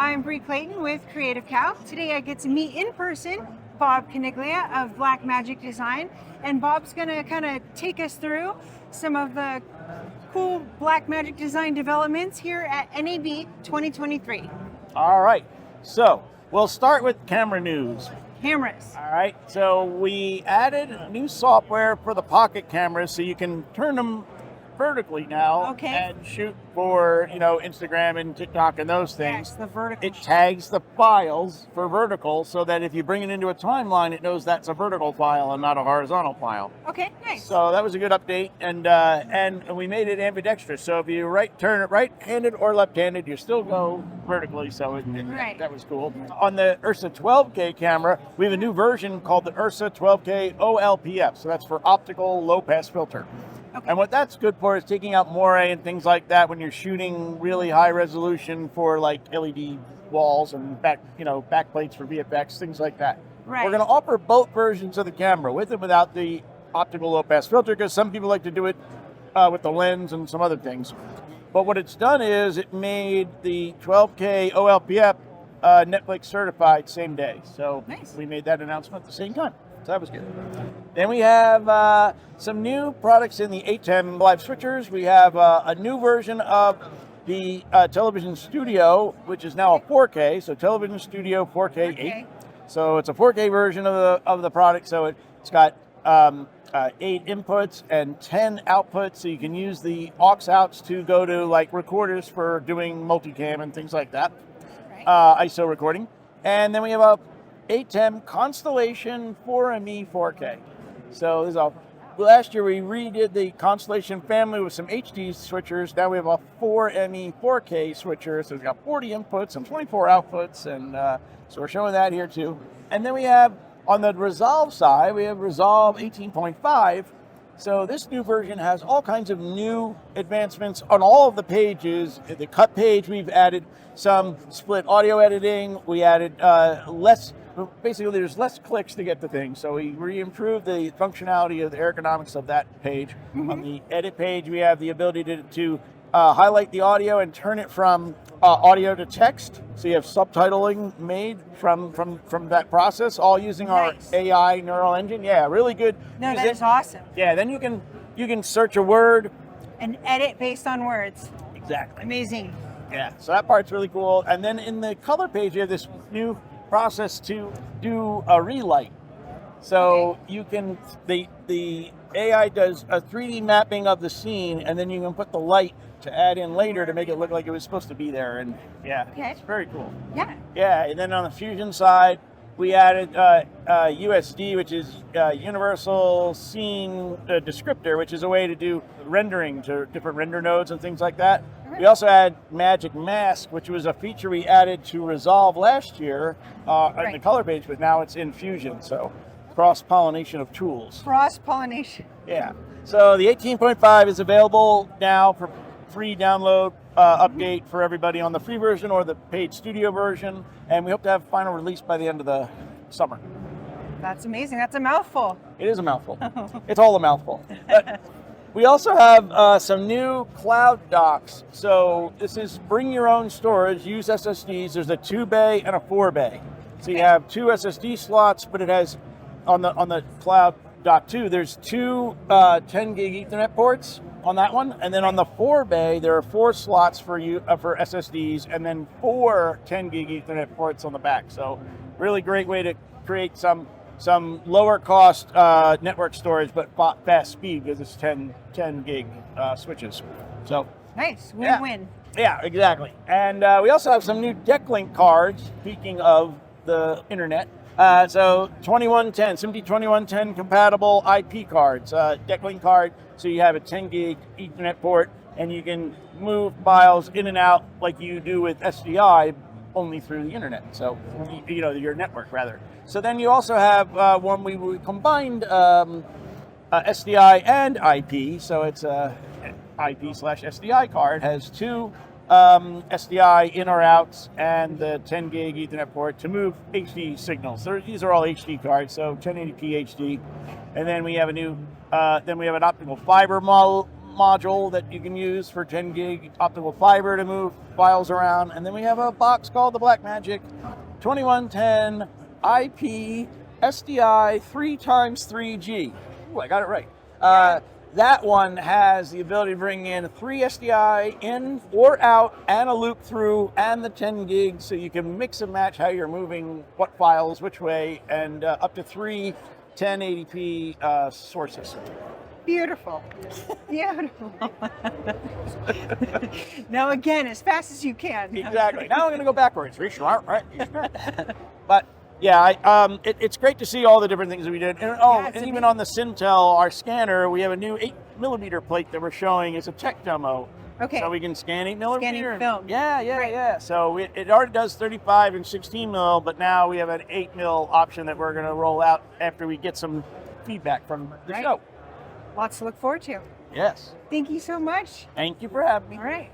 I'm Bree Clayton with Creative Cow. Today I get to meet in person Bob Caniglia of Blackmagic Design, and Bob's going to kind of take us through some of the cool Blackmagic Design developments here at NAB 2023. All right, so we'll start with camera news. Cameras. All right, so we added new software for the pocket cameras so you can turn them vertically now and shoot for, Instagram and TikTok and those things. Yes, the vertical. It tags the files for vertical so that if you bring it into a timeline, it knows that's a vertical file and not a horizontal file. Okay, nice. So that was a good update, and we made it ambidextrous. So if you turn it right-handed or left-handed, you still go vertically. So that was cool. On the URSA 12K camera, we have a new version called the URSA 12K OLPF. So that's for optical low-pass filter. Okay. And what that's good for is taking out moire and things like that when you're shooting really high resolution for like LED walls and back plates for VFX, things like that. Right. We're going to offer both versions of the camera, with and without the optical low pass filter, because some people like to do it with the lens and some other things. But what it's done is it made the 12K OLPF Netflix certified same day. So nice. We made that announcement at the same time. So that was good. Then we have some new products in the ATEM live switchers. We have a new version of the Television Studio, which is now a 4K. So Television Studio 4K 8. So it's a 4K version of the product. So it's got 8 inputs and 10 outputs. So you can use the aux outs to go to like recorders for doing multicam and things like that. Right. ISO recording. And then we have a ATEM Constellation 4ME 4K. So this is last year we redid the Constellation family with some HD switchers. Now we have a 4ME 4K switcher. So we've got 40 inputs and 24 outputs, and so we're showing that here too. And then we have on the Resolve side, we have Resolve 18.5. So this new version has all kinds of new advancements on all of the pages. The cut page, we've added some split audio editing. We added basically there's less clicks to get the thing. So we improved the functionality of the ergonomics of that page. Mm-hmm. On the edit page, we have the ability to highlight the audio and turn it from audio to text. So you have subtitling made from that process, all using our AI neural engine. Yeah, really good. No, that is awesome. Yeah, then you can search a word and edit based on words. Exactly. Amazing. Yeah, so that part's really cool. And then in the color page, you have this new process to do a relight. So you can the AI does a 3D mapping of the scene, and then you can put the light to add in later to make it look like it was supposed to be there. And it's very cool. Yeah. And then on the Fusion side, we added USD, which is Universal Scene Descriptor, which is a way to do rendering to different render nodes and things like that. We also had Magic Mask, which was a feature we added to Resolve last year on the color page, but now it's in Fusion. So cross-pollination of tools. Cross-pollination. Yeah. So the 18.5 is available now for free download update for everybody on the free version or the paid studio version. And we hope to have final release by the end of the summer. That's amazing. That's a mouthful. It is a mouthful. It's all a mouthful. But we also have some new cloud docks. So this is bring your own storage, use SSDs. There's a 2-bay and a 4-bay. So you have 2 SSD slots, but it has on the cloud dock 2, there's 2 10 gig Ethernet ports on that one, and then on the 4-bay there are 4 slots for SSDs, and then 4 10 gig Ethernet ports on the back. So really great way to create some lower cost network storage, but fast speed, because it's 10 gig switches. So nice, win-win. Yeah, exactly. And we also have some new DeckLink cards. Speaking of the internet. So 2110, SMPTE 2110 compatible IP cards, DeckLink card, so you have a 10 gig Ethernet port, and you can move files in and out like you do with SDI, only through the internet. So, your network rather. So then you also have one we combined SDI and IP, so it's a IP/SDI card, has 2 SDI in or outs and the 10 gig Ethernet port to move HD signals. These are all HD cards, so 1080p HD. And then we have an optical fiber module that you can use for 10 gig optical fiber to move files around. And then we have a box called the Blackmagic 2110 IP SDI 3x3G. Ooh, I got it right. That one has the ability to bring in 3 SDI in or out and a loop through and the 10 gigs, so you can mix and match how you're moving what files which way, and up to 3 1080p sources. Beautiful. Beautiful. Now again, as fast as you can. Exactly. Now I'm going to go backwards. Right. But yeah, it's great to see all the different things that we did. And even on the Cintel, our scanner, we have a new 8mm plate that we're showing. It's a tech demo. Okay. So we can scan 8mm. Scanning film. Yeah. So it already does 35 and 16mm, but now we have an 8mm option that we're going to roll out after we get some feedback from the show. Lots to look forward to. Yes. Thank you so much. Thank you for having me. All right.